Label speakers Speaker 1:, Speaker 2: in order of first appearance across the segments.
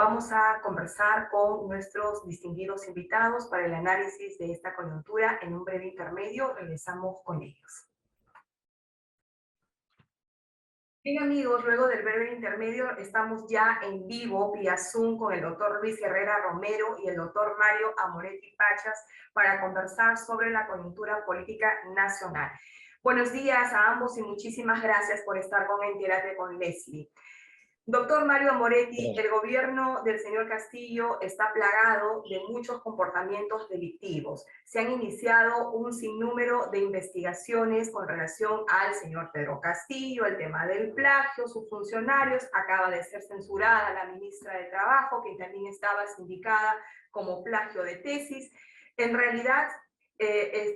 Speaker 1: Vamos a conversar con nuestros distinguidos invitados para el análisis de esta coyuntura. En un breve intermedio regresamos con ellos. Bien, amigos, luego del breve intermedio estamos ya en vivo vía Zoom con el doctor Luis Herrera Romero y el doctor Mario Amoretti Pachas para conversar sobre la coyuntura política nacional. Buenos días a ambos y muchísimas gracias por estar con Entérate con Leslie. Doctor Mario Amoretti, el gobierno del señor Castillo está plagado de muchos comportamientos delictivos. Se han iniciado un sinnúmero de investigaciones con relación al señor Pedro Castillo, el tema del plagio, sus funcionarios. Acaba de ser censurada la ministra de Trabajo, que también estaba sindicada como plagio de tesis. En realidad,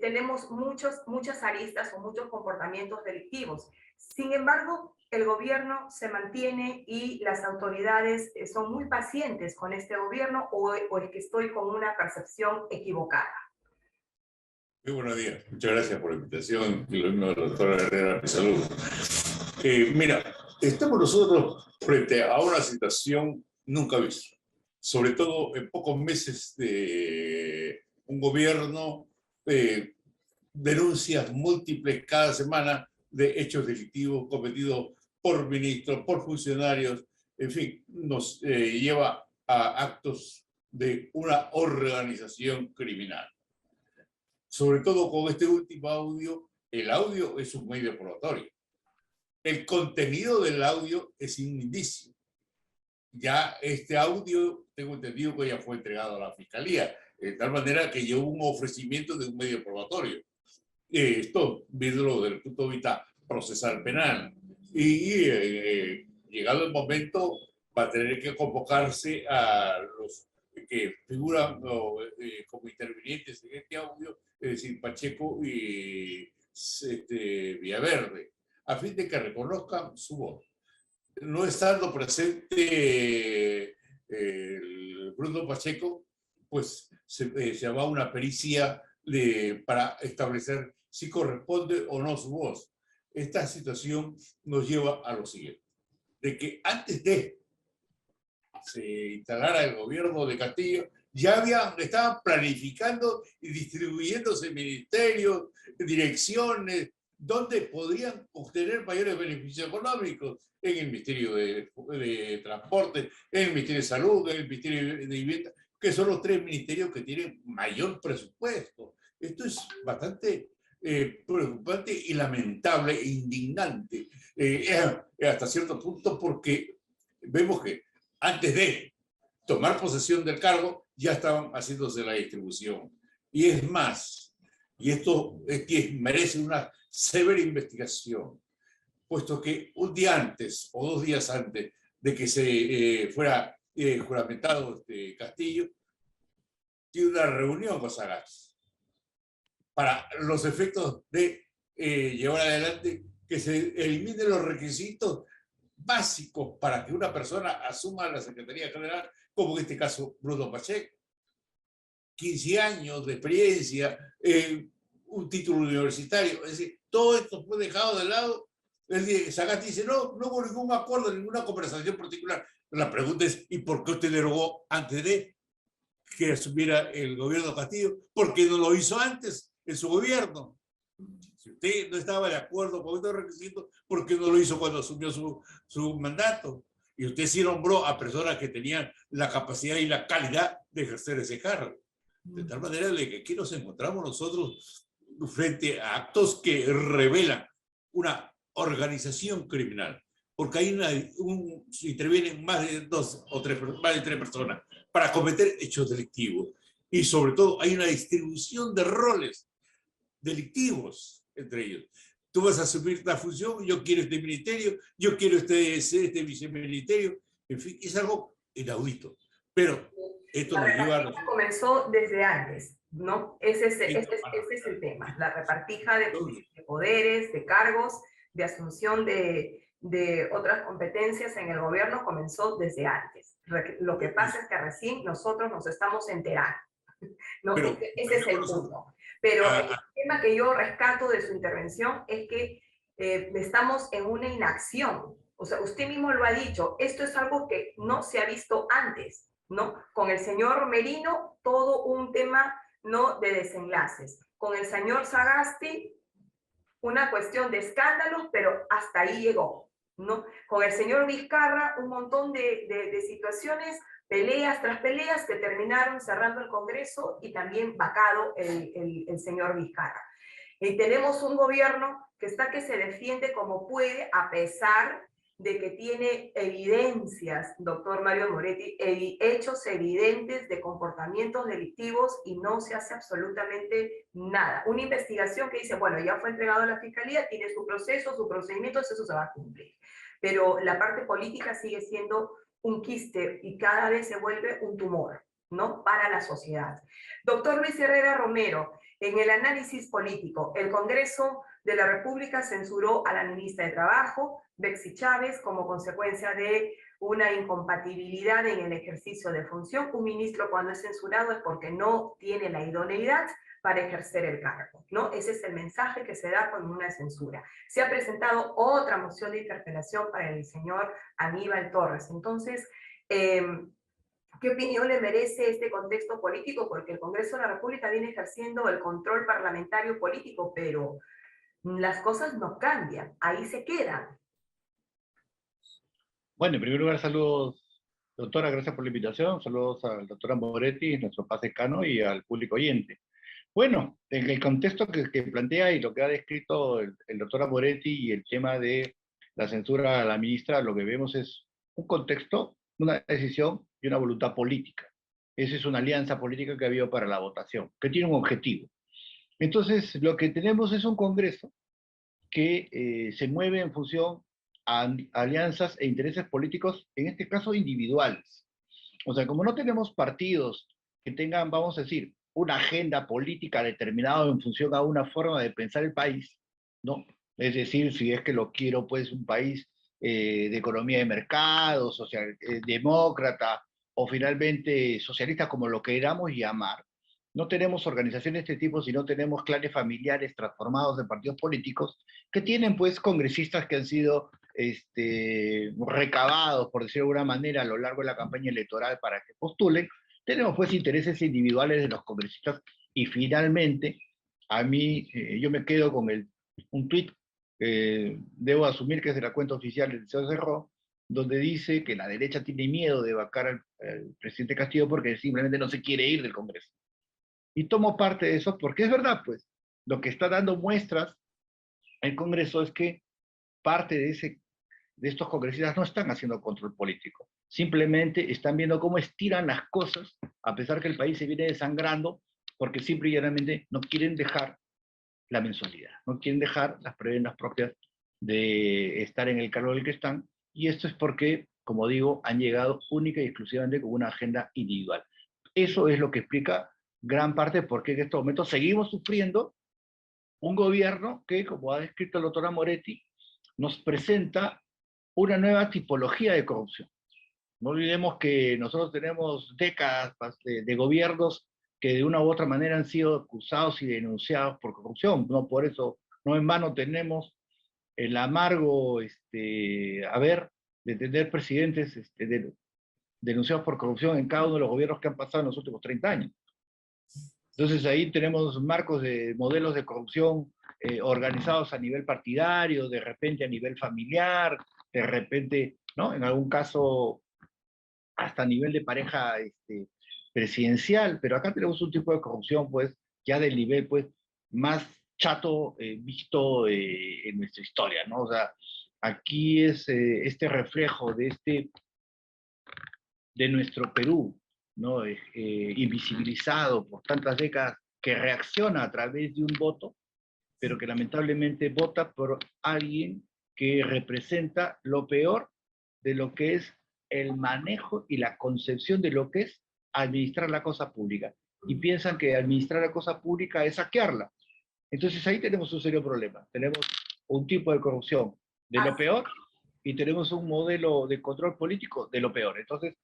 Speaker 1: tenemos muchas aristas o muchos comportamientos delictivos. Sin embargo, el gobierno se mantiene y las autoridades son muy pacientes con este gobierno, o es que estoy con una percepción equivocada.
Speaker 2: Muy buenos días. Muchas gracias por la invitación. Y lo mismo del doctor Herrera, mi saludo. Mira, estamos nosotros frente a una situación nunca vista, sobre todo en pocos meses de un gobierno, denuncias múltiples cada semana de hechos delictivos cometidos por ministros, por funcionarios, en fin, nos lleva a actos de una organización criminal. Sobre todo con este último audio, el audio es un medio probatorio. El contenido del audio es un indicio. Ya este audio, tengo entendido que ya fue entregado a la fiscalía, de tal manera que llevó un ofrecimiento de un medio probatorio. Esto, viéndolo desde el punto de vista procesal penal. Y llegado el momento, va a tener que convocarse a los que figuran como intervinientes en este audio, es decir, Pacheco y Villaverde, a fin de que reconozcan su voz. No estando presente el Bruno Pacheco, pues se va a una pericia para establecer si corresponde o no su voz. Esta situación nos lleva a lo siguiente, de que antes de se instalara el gobierno de Castillo, ya estaban planificando y distribuyéndose ministerios, direcciones, donde podrían obtener mayores beneficios económicos, en el Ministerio de Transporte, en el Ministerio de Salud, en el Ministerio de Vivienda, que son los tres ministerios que tienen mayor presupuesto. Esto es bastante preocupante y lamentable e indignante hasta cierto punto, porque vemos que antes de tomar posesión del cargo ya estaban haciéndose la distribución. Y es más, y esto es que merece una severa investigación, puesto que un día antes o 2 días antes de que se fuera juramentado Castillo, tiene una reunión con Sagasti para los efectos de llevar adelante que se eliminen los requisitos básicos para que una persona asuma la Secretaría General, como en este caso Bruno Pacheco. 15 años de experiencia, un título universitario, es decir, todo esto fue dejado de lado. Sagasti dice, no hubo ningún acuerdo, ninguna conversación particular. La pregunta es, ¿y por qué usted derogó antes de que asumiera el gobierno Castillo? ¿Por qué no lo hizo antes en su gobierno? Si usted no estaba de acuerdo con estos requisitos, ¿por qué no lo hizo cuando asumió su mandato? Y usted sí nombró a personas que tenían la capacidad y la calidad de ejercer ese cargo. De tal manera que aquí nos encontramos nosotros frente a actos que revelan una organización criminal, porque hay intervienen más de 2 o 3, más de 3 personas para cometer hechos delictivos, y sobre todo hay una distribución de roles delictivos entre ellos. Tú vas a asumir la función, yo quiero este ministerio, yo quiero este viceministerio, en fin, es algo inaudito. Pero esto nos lleva a nosotros.
Speaker 1: Comenzó desde antes, ¿no? Ese es el tema, la repartija de poderes, de cargos, de asunción de otras competencias en el gobierno comenzó desde antes. Lo que pasa es que recién nosotros nos estamos enterando, ¿no? Pero, ese es el punto. Pero el tema que yo rescato de su intervención es que estamos en una inacción O sea, usted mismo lo ha dicho, esto es algo que no se ha visto antes, ¿no? Con el señor Merino, todo un tema, ¿no?, de desenlaces. Con el señor Sagasti, una cuestión de escándalos, pero hasta ahí llegó, ¿no? Con el señor Vizcarra, un montón de situaciones, peleas tras peleas, que terminaron cerrando el Congreso y también vacado el señor Vizcarra. Y tenemos un gobierno que está que se defiende como puede, a pesar de que tiene evidencias, doctor Mario Moretti, hechos evidentes de comportamientos delictivos y no se hace absolutamente nada. Una investigación que dice, bueno, ya fue entregado a la Fiscalía, tiene su proceso, su procedimiento, eso se va a cumplir. Pero la parte política sigue siendo un quiste y cada vez se vuelve un tumor, ¿no?, para la sociedad. Doctor Luis Herrera Romero, en el análisis político, el Congreso de la República censuró a la ministra de Trabajo, Betsy Chávez, como consecuencia de una incompatibilidad en el ejercicio de función. Un ministro, cuando es censurado, es porque no tiene la idoneidad para ejercer el cargo, ¿no? Ese es el mensaje que se da con una censura. Se ha presentado otra moción de interpelación para el señor Aníbal Torres. Entonces, ¿qué opinión le merece este contexto político? Porque el Congreso de la República viene ejerciendo el control parlamentario político, pero las cosas no cambian, ahí se quedan.
Speaker 3: Bueno, en primer lugar, saludos, doctora, gracias por la invitación. Saludos al doctor Moretti, nuestro paz decano, y al público oyente. Bueno, en el contexto que plantea y lo que ha descrito el doctor Moretti y el tema de la censura a la ministra, lo que vemos es un contexto, una decisión y una voluntad política. Esa es una alianza política que ha habido para la votación, que tiene un objetivo. Entonces, lo que tenemos es un Congreso que se mueve en función a alianzas e intereses políticos, en este caso individuales. O sea, como no tenemos partidos que tengan, vamos a decir, una agenda política determinada en función a una forma de pensar el país, ¿no? Es decir, si es que lo quiero, pues, un país de economía de mercado, social, demócrata, o finalmente socialista, como lo queramos llamar. No tenemos organizaciones de este tipo, sino tenemos clanes familiares transformados en partidos políticos que tienen, pues, congresistas que han sido recabados, por decirlo de alguna manera, a lo largo de la campaña electoral para que postulen. Tenemos, pues, intereses individuales de los congresistas y finalmente, a mí, yo me quedo con un tuit, debo asumir que es de la cuenta oficial del señor Cerró, donde dice que la derecha tiene miedo de vacar al presidente Castillo porque simplemente no se quiere ir del Congreso. Y tomo parte de eso porque es verdad, pues, lo que está dando muestras el Congreso es que parte de estos congresistas no están haciendo control político. Simplemente están viendo cómo estiran las cosas, a pesar que el país se viene desangrando, porque simple y llanamente no quieren dejar la mensualidad, no quieren dejar las prebendas propias de estar en el cargo del que están, y esto es porque, como digo, han llegado única y exclusivamente con una agenda individual. Eso es lo que explica gran parte de por qué en estos momentos seguimos sufriendo un gobierno que, como ha descrito el doctor Moretti, nos presenta una nueva tipología de corrupción. No olvidemos que nosotros tenemos décadas de gobiernos que de una u otra manera han sido acusados y denunciados por corrupción. No por eso, no en vano tenemos el amargo haber de tener presidentes denunciados por corrupción en cada uno de los gobiernos que han pasado en los últimos 30 años. Entonces ahí tenemos marcos de modelos de corrupción organizados a nivel partidario, de repente a nivel familiar, de repente, ¿no?, en algún caso hasta a nivel de pareja presidencial, pero acá tenemos un tipo de corrupción, pues, ya del nivel, pues, más chato visto en nuestra historia, ¿no? O sea, aquí es este reflejo de nuestro Perú, ¿no? Invisibilizado por tantas décadas, que reacciona a través de un voto, pero que lamentablemente vota por alguien que representa lo peor de lo que es el manejo y la concepción de lo que es administrar la cosa pública. Y piensan que administrar la cosa pública es saquearla. Entonces ahí tenemos un serio problema. Tenemos un tipo de corrupción de lo peor y tenemos un modelo de control político de lo peor. Entonces,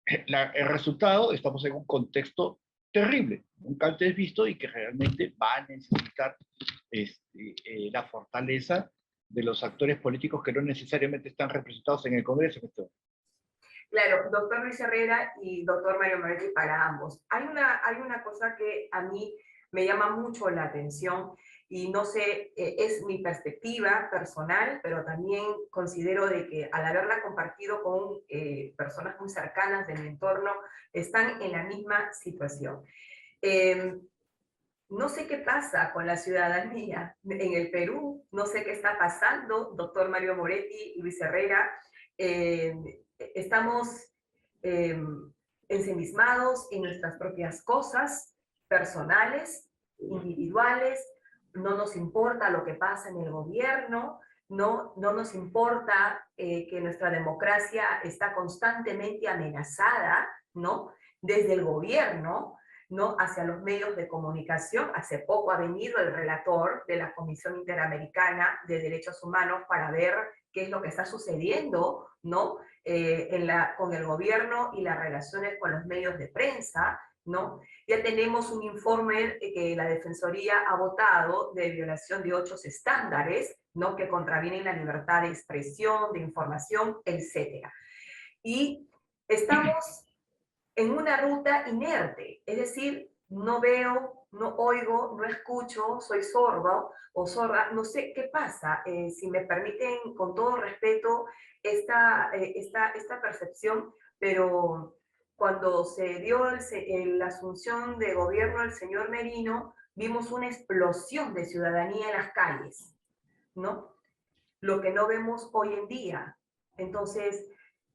Speaker 3: el resultado, estamos en un contexto terrible, nunca antes visto, y que realmente va a necesitar la fortaleza de los actores políticos que no necesariamente están representados en el Congreso.
Speaker 1: Claro, doctor Luis Herrera y doctor Mario Moretti, para ambos. Hay una cosa que a mí me llama mucho la atención y no sé, es mi perspectiva personal, pero también considero de que al haberla compartido con personas muy cercanas de mi entorno, están en la misma situación. No sé qué pasa con la ciudadanía en el Perú, no sé qué está pasando, doctor Mario Moretti y Luis Herrera. Estamos ensimismados en nuestras propias cosas personales, individuales, no nos importa lo que pasa en el gobierno, no nos importa que nuestra democracia está constantemente amenazada, ¿no? Desde el gobierno, ¿no? Hacia los medios de comunicación. Hace poco ha venido el relator de la Comisión Interamericana de Derechos Humanos para ver qué es lo que está sucediendo, ¿no? Con el gobierno y las relaciones con los medios de prensa, ¿no? Ya tenemos un informe que la Defensoría ha votado de violación de 8 estándares, ¿no? Que contravienen la libertad de expresión, de información, etc. Y estamos en una ruta inerte, es decir, no veo, no oigo, no escucho, soy sordo o sorda, no sé qué pasa. Si me permiten, con todo respeto, esta percepción, pero cuando se dio la asunción de gobierno del señor Merino, vimos una explosión de ciudadanía en las calles, ¿no? Lo que no vemos hoy en día. Entonces,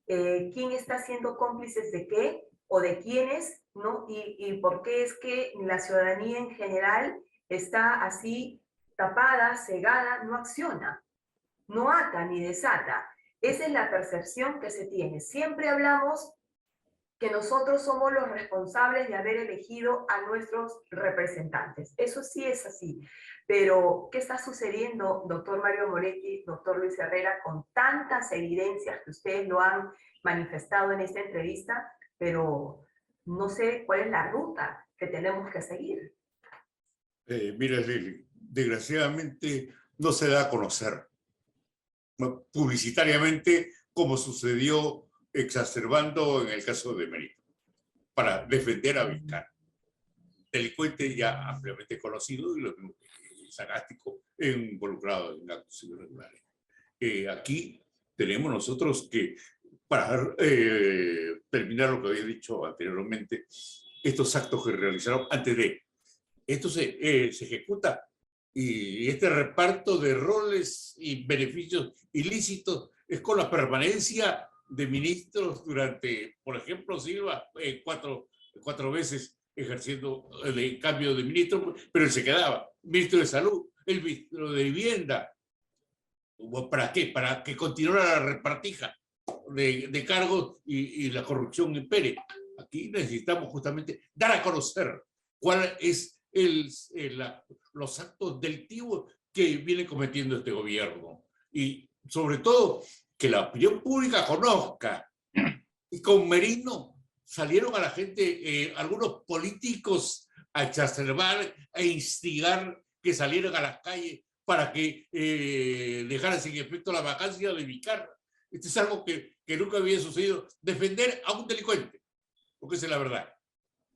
Speaker 1: ¿quién está siendo cómplices de qué? O de quiénes, ¿no? Y por qué es que la ciudadanía en general está así tapada, cegada, no acciona, no ata ni desata. Esa es la percepción que se tiene. Siempre hablamos que nosotros somos los responsables de haber elegido a nuestros representantes. Eso sí es así. Pero, ¿qué está sucediendo, doctor Mario Moretti, doctor Luis Herrera, con tantas evidencias que ustedes lo han manifestado en esta entrevista? Pero no sé cuál es la ruta que tenemos que seguir.
Speaker 2: Mira, Lili, desgraciadamente no se da a conocer publicitariamente como sucedió exacerbando en el caso de Merino, para defender a Vizcarra, delincuente ya ampliamente conocido y lo sarcástico involucrado en actos irregulares. Aquí tenemos nosotros que, para terminar lo que había dicho anteriormente, estos actos que realizaron antes de esto se ejecuta, y este reparto de roles y beneficios ilícitos es con la permanencia de ministros durante, por ejemplo, Silva, cuatro veces ejerciendo el cambio de ministro, pero él se quedaba ministro de Salud, el ministro de Vivienda. ¿Para qué? Para que continuara la repartija de cargos y la corrupción impere. Aquí necesitamos justamente dar a conocer cuál es los actos delictivos que viene cometiendo este gobierno. Y sobre todo, que la opinión pública conozca. Y con Merino salieron a la gente, algunos políticos, a exacerbar e instigar que salieran a las calles para que dejaran sin efecto la vacancia de Vizcarra. Esto es algo que nunca había sucedido. Defender a un delincuente, porque esa es la verdad.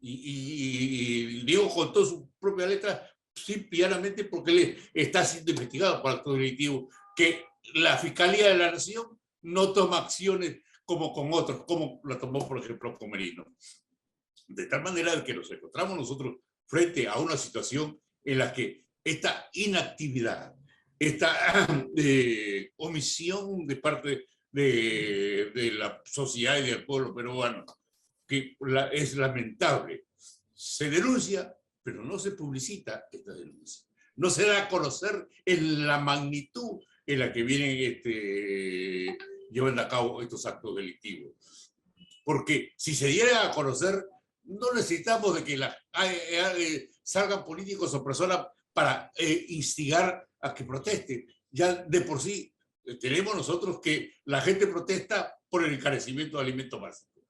Speaker 2: Y digo con toda su propia letra, simplemente porque él está siendo investigado por actos delictivos, que la Fiscalía de la Nación no toma acciones como con otros, como la tomó, por ejemplo, con Merino. De tal manera que nos encontramos nosotros frente a una situación en la que esta inactividad, esta omisión de parte de la sociedad y del pueblo peruano, que es lamentable, se denuncia, pero no se publicita esta denuncia. No se da a conocer en la magnitud en la que vienen llevando a cabo estos actos delictivos. Porque si se diera a conocer, no necesitamos de que salgan políticos o personas para instigar a que protesten. Ya de por sí tenemos nosotros que la gente protesta por el encarecimiento de alimentos básicos,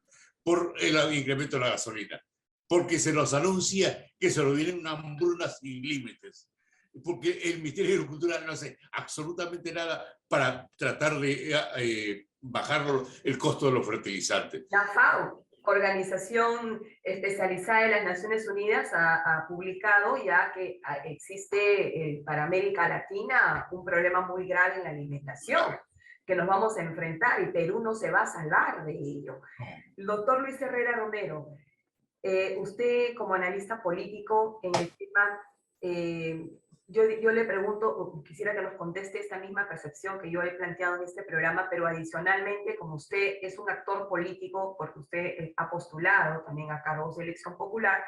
Speaker 2: por el incremento de la gasolina, porque se nos anuncia que se nos vienen una hambruna sin límites. porque el Ministerio de Agricultura no hace absolutamente nada para tratar de bajar el costo de los fertilizantes.
Speaker 1: La FAO, Organización Especializada de las Naciones Unidas, ha publicado ya que existe para América Latina un problema muy grave en la alimentación, que nos vamos a enfrentar y Perú no se va a salvar de ello. El doctor Luis Herrera Romero, usted como analista político en el tema, yo le pregunto, quisiera que nos conteste esta misma percepción que yo he planteado en este programa, pero adicionalmente, como usted es un actor político, porque usted ha postulado también a cargos de elección popular,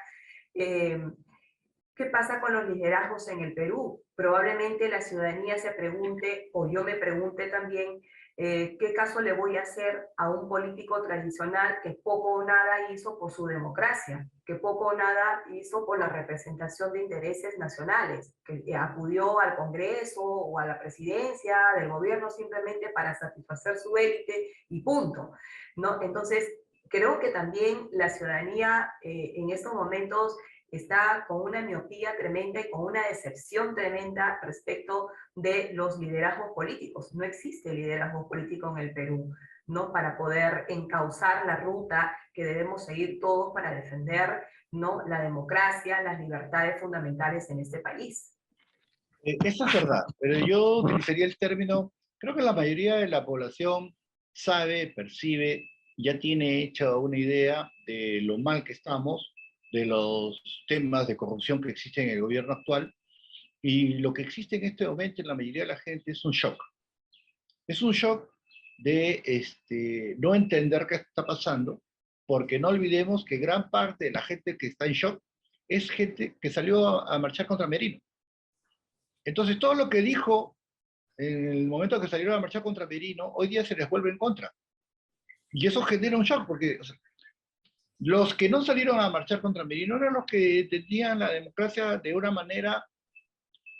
Speaker 1: ¿qué pasa con los liderazgos en el Perú? Probablemente la ciudadanía se pregunte, o yo me pregunte también, ¿qué caso le voy a hacer a un político tradicional que poco o nada hizo por su democracia, que poco o nada hizo por la representación de intereses nacionales, que acudió al Congreso o a la presidencia del gobierno simplemente para satisfacer su élite y punto, ¿no? Entonces, creo que también la ciudadanía en estos momentos está con una miopía tremenda y con una decepción tremenda respecto de los liderazgos políticos. No existe liderazgo político en el Perú, ¿no? Para poder encauzar la ruta que debemos seguir todos para defender, ¿no?, la democracia, las libertades fundamentales en este país.
Speaker 3: Eso es verdad, pero yo utilizaría el término, creo que la mayoría de la población sabe, percibe, ya tiene hecha una idea de lo mal que estamos, de los temas de corrupción que existen en el gobierno actual, y lo que existe en este momento en la mayoría de la gente es un shock. Es un shock de no entender qué está pasando, porque no olvidemos que gran parte de la gente que está en shock es gente que salió a marchar contra Merino. Entonces todo lo que dijo en el momento que salieron a marchar contra Merino, hoy día se les vuelve en contra. Y eso genera un shock, porque o sea, los que no salieron a marchar contra Merino eran los que tenían la democracia de una manera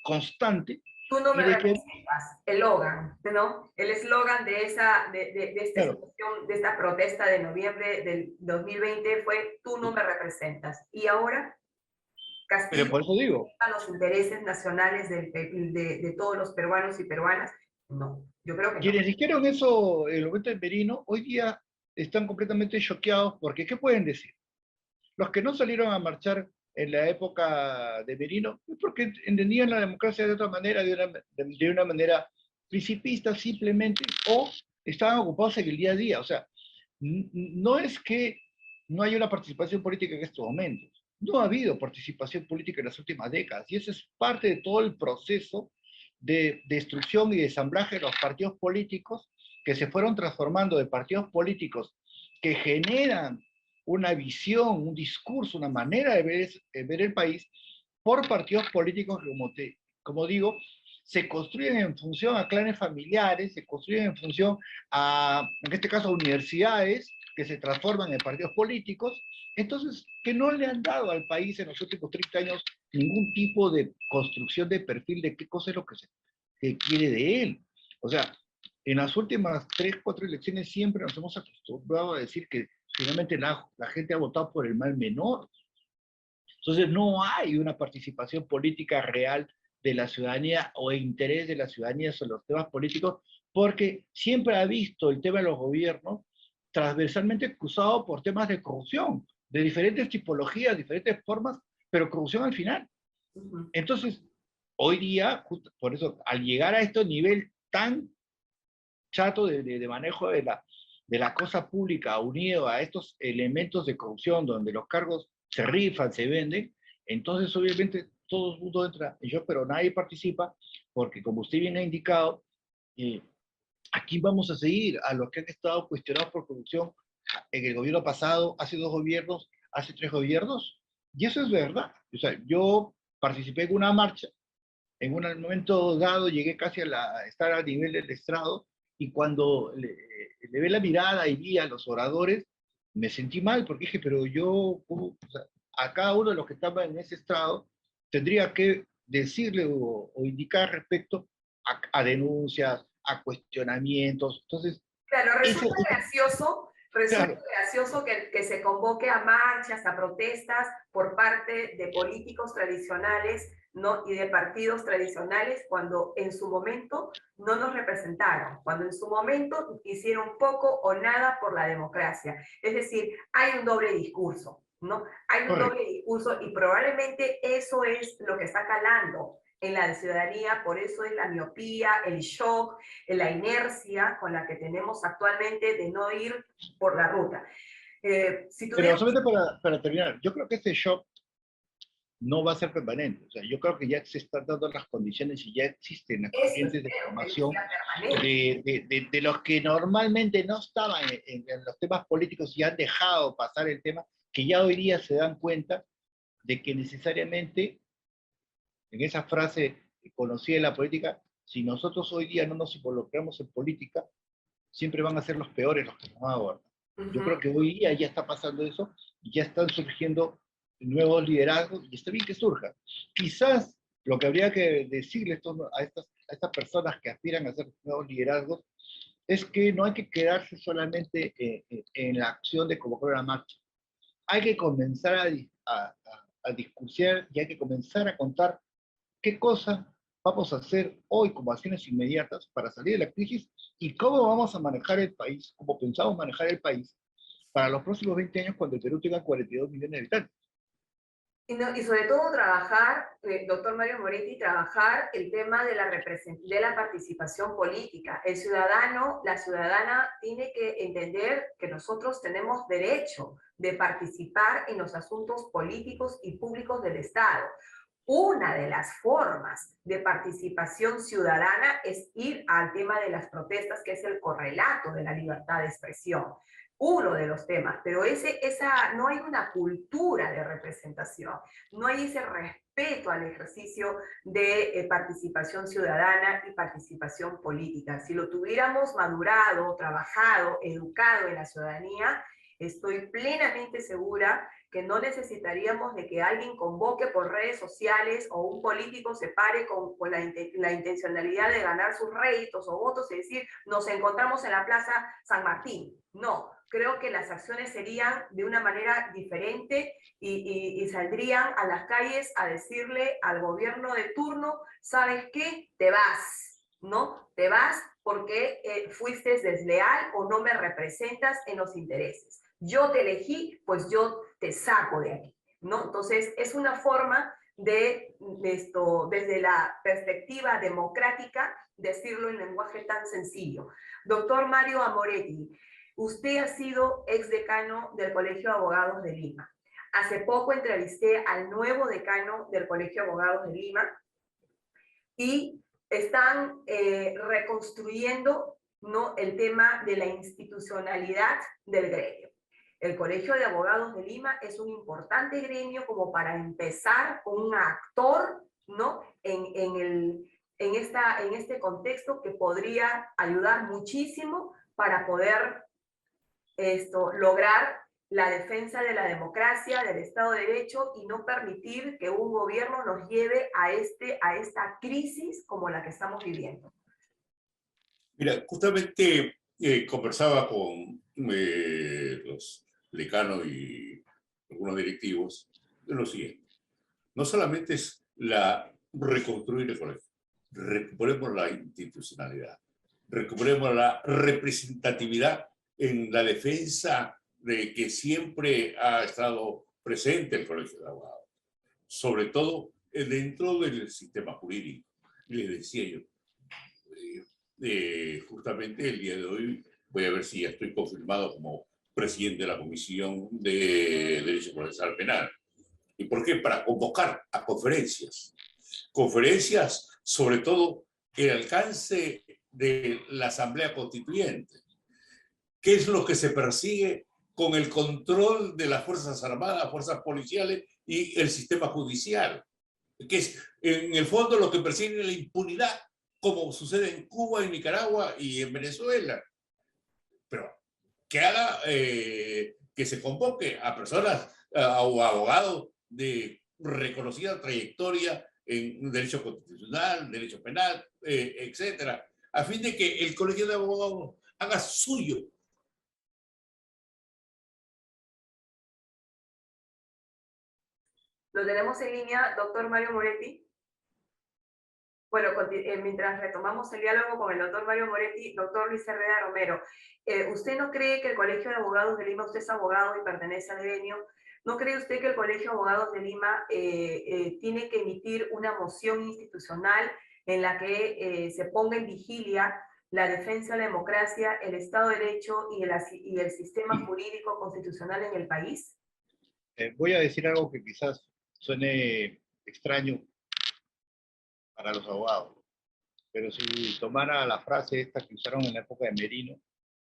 Speaker 3: constante.
Speaker 1: Tú no me
Speaker 3: y de que,
Speaker 1: representas, el eslogan, ¿no? El eslogan de esta
Speaker 3: claro,
Speaker 1: situación, de esta protesta de noviembre del 2020 fue: tú no me representas. Y ahora,
Speaker 3: pero
Speaker 1: castigo
Speaker 3: por eso digo,
Speaker 1: a los intereses nacionales de todos los peruanos y peruanas. No, yo creo que no.
Speaker 3: quienes dijeron eso en el momento de Merino, hoy día están completamente choqueados, porque ¿qué pueden decir? Los que no salieron a marchar en la época de Merino es porque entendían la democracia de otra manera, de una manera principista simplemente, o estaban ocupados en el día a día. O sea, no es que no haya una participación política en estos momentos. No ha habido participación política en las últimas décadas, y eso es parte de todo el proceso de destrucción y de ensamblaje de los partidos políticos, que se fueron transformando de partidos políticos que generan una visión, un discurso, una manera de ver el país, por partidos políticos que, como digo, se construyen en función a clanes familiares, se construyen en función a, en este caso, a universidades que se transforman en partidos políticos, entonces, que no le han dado al país en los últimos 30 años ningún tipo de construcción de perfil de qué cosa es lo que se quiere de él. O sea, en las últimas 3, 4 elecciones siempre nos hemos acostumbrado a decir que finalmente la gente ha votado por el mal menor. Entonces no hay una participación política real de la ciudadanía o interés de la ciudadanía sobre los temas políticos, porque siempre ha visto el tema de los gobiernos transversalmente acusado por temas de corrupción, de diferentes tipologías, diferentes formas, pero corrupción al final. Entonces, hoy día, por eso, al llegar a este nivel tan chato de manejo de la cosa pública, unido a estos elementos de corrupción donde los cargos se rifan, se venden, entonces obviamente todo el mundo entra en shock, pero nadie participa, porque como usted bien ha indicado, aquí vamos a seguir a los que han estado cuestionados por corrupción en el gobierno pasado, hace 2 gobiernos, hace 3 gobiernos, y eso es verdad. O sea, yo participé en una marcha, en un momento dado llegué casi a estar a nivel del estrado, y cuando le ve la mirada y vi a los oradores, me sentí mal, porque dije, pero yo, o sea, a cada uno de los que estaban en ese estrado, tendría que decirle o indicar respecto a denuncias, a cuestionamientos. Entonces,
Speaker 1: claro, resulta
Speaker 3: claro,
Speaker 1: gracioso que se convoque a marchas, a protestas por parte de políticos tradicionales ¿no? Y de partidos tradicionales cuando en su momento no nos representaron, cuando en su momento hicieron poco o nada por la democracia. Es decir, hay un doble discurso, ¿no? Hay un
Speaker 3: Correcto.
Speaker 1: doble discurso y probablemente eso es lo que está calando en la ciudadanía, por eso es la miopía, el shock, la inercia con la que tenemos actualmente de no ir por la ruta. Si
Speaker 3: Pero
Speaker 1: tuviéramos...
Speaker 3: solamente para terminar, yo creo que este shock no va a ser permanente. O sea, yo creo que ya se están dando las condiciones y ya existen las
Speaker 1: Eso
Speaker 3: corrientes de
Speaker 1: espero, que no
Speaker 3: formación
Speaker 1: sea permanente.
Speaker 3: de los que normalmente no estaban en los temas políticos y han dejado pasar el tema, que ya hoy día se dan cuenta de que necesariamente, en esa frase conocida en la política, si nosotros hoy día no nos involucramos en política, siempre van a ser los peores los que nos van a gobernar. Yo creo que hoy día ya está pasando eso y ya están surgiendo nuevos liderazgos y está bien que surja. Quizás lo que habría que decirle a estas personas que aspiran a ser nuevos liderazgos es que no hay que quedarse solamente en la acción de convocar una marcha. Hay que comenzar a discutir y hay que comenzar a contar qué cosas vamos a hacer hoy como acciones inmediatas para salir de la crisis y cómo vamos a manejar el país, cómo pensamos manejar el país para los próximos 20 años cuando el Perú tenga 42 millones de habitantes.
Speaker 1: Y, no, y sobre todo trabajar, doctor Mario Moretti, trabajar el tema de de la participación política. El ciudadano, la ciudadana tiene que entender que nosotros tenemos derecho de participar en los asuntos políticos y públicos del Estado. Una de las formas de participación ciudadana es ir al tema de las protestas, que es el correlato de la libertad de expresión. Uno de los temas, pero no hay una cultura de representación, no hay ese respeto al ejercicio de participación ciudadana y participación política. Si lo tuviéramos madurado, trabajado, educado en la ciudadanía, estoy plenamente segura que no necesitaríamos de que alguien convoque por redes sociales o un político se pare con la intencionalidad de ganar sus réditos o votos y decir, nos encontramos en la Plaza San Martín. No, creo que las acciones serían de una manera diferente y saldrían a las calles a decirle al gobierno de turno, ¿sabes qué? Te vas, ¿no? Te vas porque fuiste desleal o no me representas en los intereses. Yo te elegí, pues yo te saco de aquí, ¿no? Entonces, es una forma de esto, desde la perspectiva democrática, decirlo en lenguaje tan sencillo. Doctor Mario Amoretti, usted ha sido exdecano del Colegio de Abogados de Lima. Hace poco entrevisté al nuevo decano del Colegio de Abogados de Lima y están reconstruyendo, ¿no?, el tema de la institucionalidad del gremio. El Colegio de Abogados de Lima es un importante gremio como para empezar con un actor, ¿no?, en este contexto que podría ayudar muchísimo para poder lograr la defensa de la democracia, del Estado de Derecho y no permitir que un gobierno nos lleve a esta crisis como la que estamos viviendo.
Speaker 2: Mira, justamente conversaba con los decanos y algunos directivos de lo siguiente. No solamente es reconstruir el colegio, recuperemos la institucionalidad, recuperemos la representatividad en la defensa de que siempre ha estado presente el Colegio de Abogados, sobre todo dentro del sistema jurídico. Les decía yo, justamente el día de hoy voy a ver si ya estoy confirmado como presidente de la Comisión de Derecho Procesal Penal. ¿Y por qué? Para convocar a conferencias. Conferencias, sobre todo, el alcance de la Asamblea Constituyente. ¿Qué es lo que se persigue con el control de las Fuerzas Armadas, fuerzas policiales y el sistema judicial? Que es, en el fondo, lo que persigue la impunidad, como sucede en Cuba, en Nicaragua y en Venezuela. Pero que haga, que se convoque a personas o abogados de reconocida trayectoria en derecho constitucional, derecho penal, etcétera, a fin de que el Colegio de Abogados haga suyo.
Speaker 1: Lo tenemos en línea, doctor Mario Moretti. Bueno, mientras retomamos el diálogo con el doctor Mario Moretti, doctor Luis Herrera Romero, ¿usted no cree que el Colegio de Abogados de Lima, usted es abogado y pertenece al gremio, ¿no cree usted que el Colegio de Abogados de Lima tiene que emitir una moción institucional en la que se ponga en vigilia la defensa de la democracia, el Estado de Derecho y el sistema jurídico constitucional en el país?
Speaker 3: Voy a decir algo que quizás suene extraño para los abogados, pero si tomara la frase esta que usaron en la época de Merino,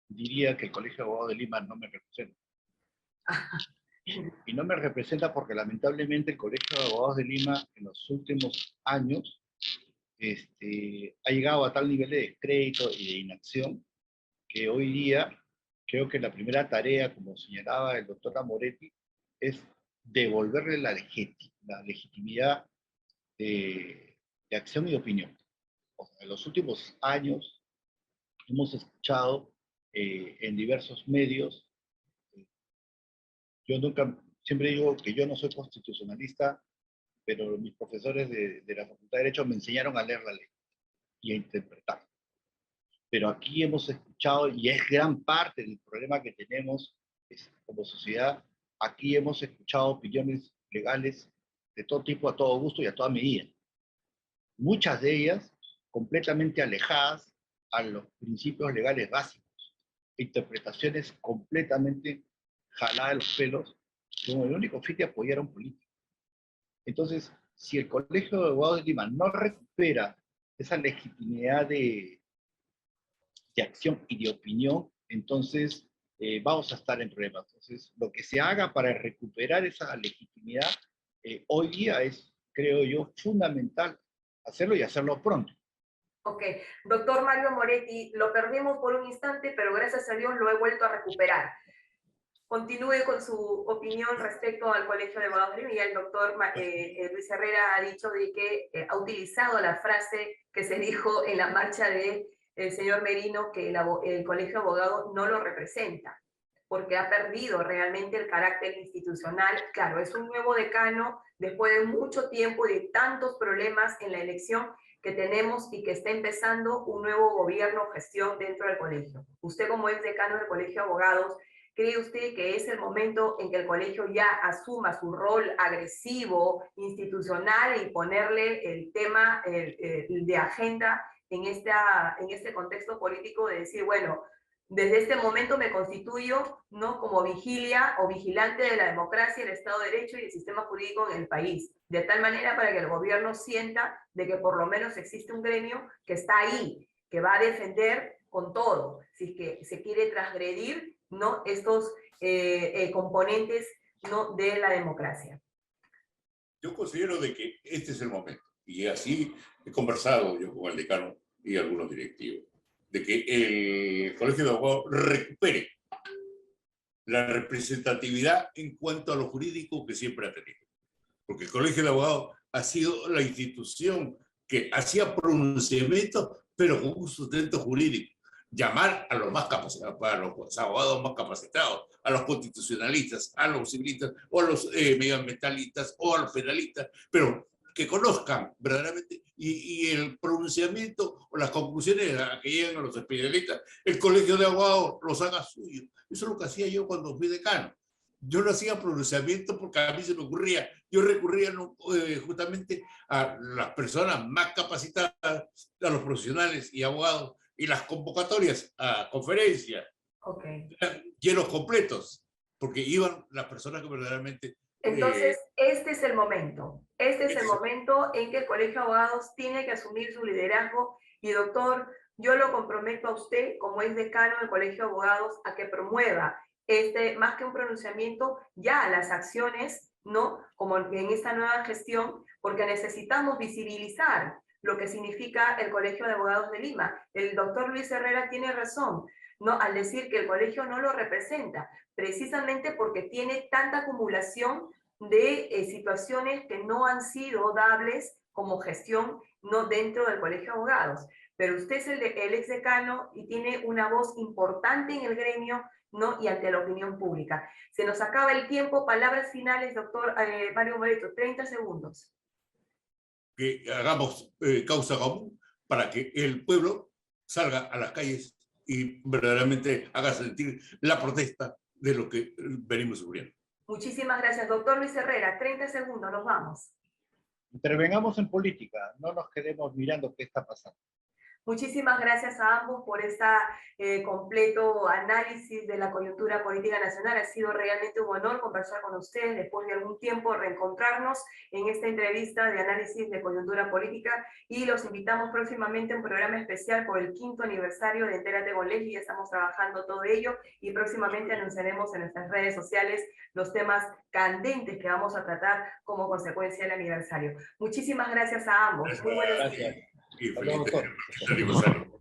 Speaker 3: diría que el Colegio de Abogados de Lima no me representa. Y no me representa porque lamentablemente el Colegio de Abogados de Lima en los últimos años ha llegado a tal nivel de descrédito y de inacción que hoy día creo que la primera tarea, como señalaba el doctor Amoretti, es devolverle la legitimidad de acción y de opinión. O sea, en los últimos años hemos escuchado en diversos medios, yo nunca, siempre digo que yo no soy constitucionalista, pero mis profesores de la Facultad de Derecho me enseñaron a leer la ley y a interpretar. Pero aquí hemos escuchado, y es gran parte del problema que tenemos como sociedad, aquí hemos escuchado opiniones legales de todo tipo, a todo gusto y a toda medida. Muchas de ellas completamente alejadas a los principios legales básicos, interpretaciones completamente jaladas de los pelos, con el único fin de apoyar a un político. Entonces, si el Colegio de Abogados de Lima no recupera esa legitimidad de acción y de opinión, entonces vamos a estar en problemas. Entonces, lo que se haga para recuperar esa legitimidad hoy día es, creo yo, fundamental hacerlo y hacerlo pronto.
Speaker 1: Ok, doctor Mario Moretti, lo perdimos por un instante, pero gracias a Dios lo he vuelto a recuperar. Continúe con su opinión respecto al Colegio de Abogados de Lima. Y el doctor Luis Herrera ha dicho de que ha utilizado la frase que se dijo en la marcha del señor Merino, que el Colegio de Abogados no lo representa, porque ha perdido realmente el carácter institucional. Claro, es un nuevo decano después de mucho tiempo y de tantos problemas en la elección que tenemos y que está empezando un nuevo gobierno o gestión dentro del colegio. Usted, como ex decano del Colegio de Abogados, ¿cree usted que es el momento en que el colegio ya asuma su rol agresivo, institucional, y ponerle el tema de agenda en este contexto político de decir, bueno, desde este momento me constituyo, ¿no?, como vigilia o vigilante de la democracia, el Estado de Derecho y el sistema jurídico en el país, de tal manera para que el gobierno sienta de que por lo menos existe un gremio que está ahí, que va a defender con todo, si es que se quiere transgredir, ¿no?, estos componentes, ¿no?, de la democracia?
Speaker 2: Yo considero de que este es el momento, y así he conversado yo con el decano y algunos directivos, de que el Colegio de Abogados recupere la representatividad en cuanto a lo jurídico que siempre ha tenido. Porque el Colegio de Abogados ha sido la institución que hacía pronunciamientos, pero con un sustento jurídico. Llamar a los más capacitados, a los abogados más capacitados, a los constitucionalistas, a los civilistas, o a los medioambientalistas, o a los penalistas, pero que conozcan verdaderamente, y el pronunciamiento o las conclusiones a que llegan a los especialistas, el Colegio de Abogados los haga suyo. Eso es lo que hacía yo cuando fui decano. Yo no hacía pronunciamiento porque a mí se me ocurría, yo recurría justamente a las personas más capacitadas, a los profesionales y abogados, y las convocatorias a conferencias, llenos completos, porque iban las personas que verdaderamente...
Speaker 1: Entonces, este es el momento. Este es el momento en que el Colegio de Abogados tiene que asumir su liderazgo. Y doctor, yo lo comprometo a usted, como ex decano del Colegio de Abogados, a que promueva, más que un pronunciamiento, ya las acciones, ¿no?, como en esta nueva gestión, porque necesitamos visibilizar lo que significa el Colegio de Abogados de Lima. El doctor Luis Herrera tiene razón, ¿no?, al decir que el colegio no lo representa, precisamente porque tiene tanta acumulación de situaciones que no han sido dables como gestión, no dentro del Colegio de Abogados. Pero usted es el ex decano y tiene una voz importante en el gremio, ¿no?, y ante la opinión pública. Se nos acaba el tiempo. Palabras finales, doctor Mario Moretti, 30 segundos.
Speaker 2: que hagamos causa común para que el pueblo salga a las calles y verdaderamente haga sentir la protesta de lo que venimos sufriendo.
Speaker 1: Muchísimas gracias, doctor Luis Herrera. 30 segundos, nos vamos.
Speaker 3: Intervengamos en política, no nos quedemos mirando qué está pasando.
Speaker 1: Muchísimas gracias a ambos por este completo análisis de la coyuntura política nacional. Ha sido realmente un honor conversar con ustedes después de algún tiempo, reencontrarnos en esta entrevista de análisis de coyuntura política, y los invitamos próximamente a un programa especial por el 5º aniversario de Entérate con Leslie. Ya estamos trabajando todo ello y próximamente anunciaremos en nuestras redes sociales los temas candentes que vamos a tratar como consecuencia del aniversario. Muchísimas gracias a ambos. Muy buenos días.
Speaker 3: Gracias.
Speaker 2: Y
Speaker 3: Hasta luego, doctor.
Speaker 2: aniversario.